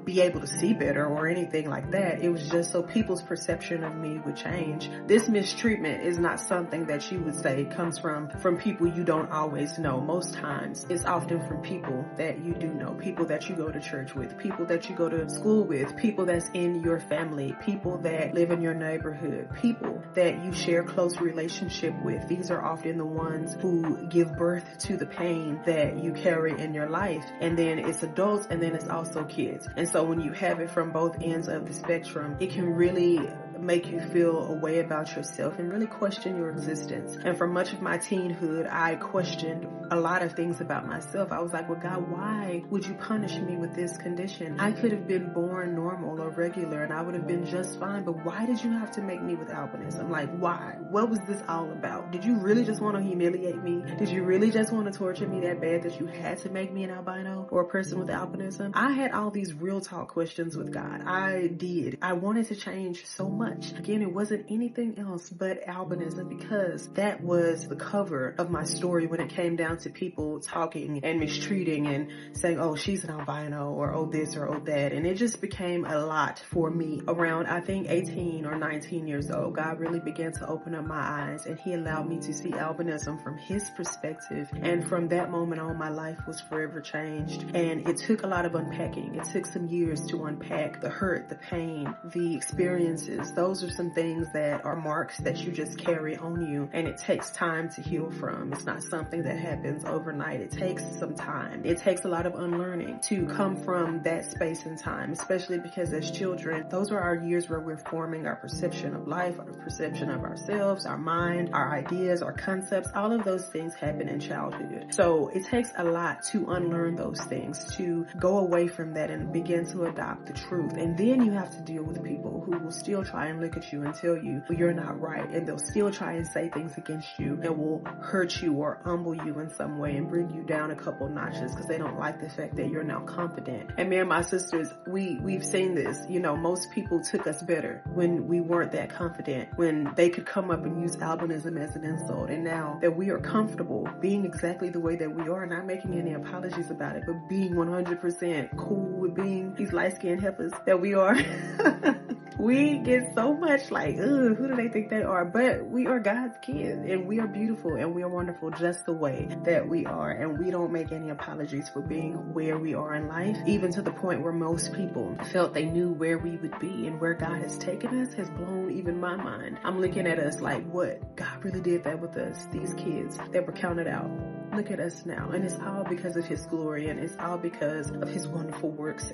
be able to see better or anything like that. It was just so people's perception of me would change. This mistreatment is not something that you would say comes from people you don't always know. Most times it's often from people that you do know, people that you go to church with, people that you go to school with, people that's in your family, people that live in your neighborhood, people that you share close relationship with. These are often the ones who give birth to the pain that you carry in your life. And then it's adults, and then it's also kids. And so when you have it from both ends of the spectrum, it can really make you feel a way about yourself and really question your existence. And for much of my teenhood, I questioned a lot of things about myself. I was like, well, God, why would you punish me with this condition? I could have been born normal or regular and I would have been just fine, but why did you have to make me with albinism? Like, why? What was this all about? Did you really just want to humiliate me? Did you really just want to torture me that bad that you had to make me an albino or a person with albinism? I had all these real talk questions with God. I did. I wanted to change so much. Again, it wasn't anything else but albinism, because that was the cover of my story when it came down to people talking and mistreating and saying, oh, she's an albino, or oh this or oh that. And it just became a lot for me. Around, I think, 18 or 19 years old, God really began to open up my eyes, and he allowed me to see albinism from his perspective. And from that moment on, my life was forever changed. And it took a lot of unpacking. It took some years to unpack the hurt, the pain, the experiences. Those are some things that are marks that you just carry on you, and it takes time to heal from. It's not something that happens overnight. It takes some time. It takes a lot of unlearning to come from that space and time, especially because as children, those are our years where we're forming our perception of life, our perception of ourselves, our mind, our ideas, our concepts. All of those things happen in childhood. So it takes a lot to unlearn those things, to go away from that and begin to adopt the truth. And then you have to deal with people who will still try and look at you and tell you, well, you're not right. And they'll still try and say things against you that will hurt you or humble you in some way and bring you down a couple notches because they don't like the fact that you're now confident. And me and my sisters, we've seen this. You know, most people took us better when we weren't that confident, when they could come up and use albinism as an insult. And now that we are comfortable being exactly the way that we are, not making any apologies about it, but being 100% cool with being these light-skinned heifers that we are, we get so much like, ugh, who do they think they are? But we are God's kids, and we are beautiful, and we are wonderful just the way that we are. And we don't make any apologies for being where we are in life, even to the point where most people felt they knew where we would be, and where God has taken us has blown even my mind. I'm looking at us like, what? God really did that with us, these kids that were counted out. Look at us now. And it's all because of his glory, and it's all because of his wonderful works.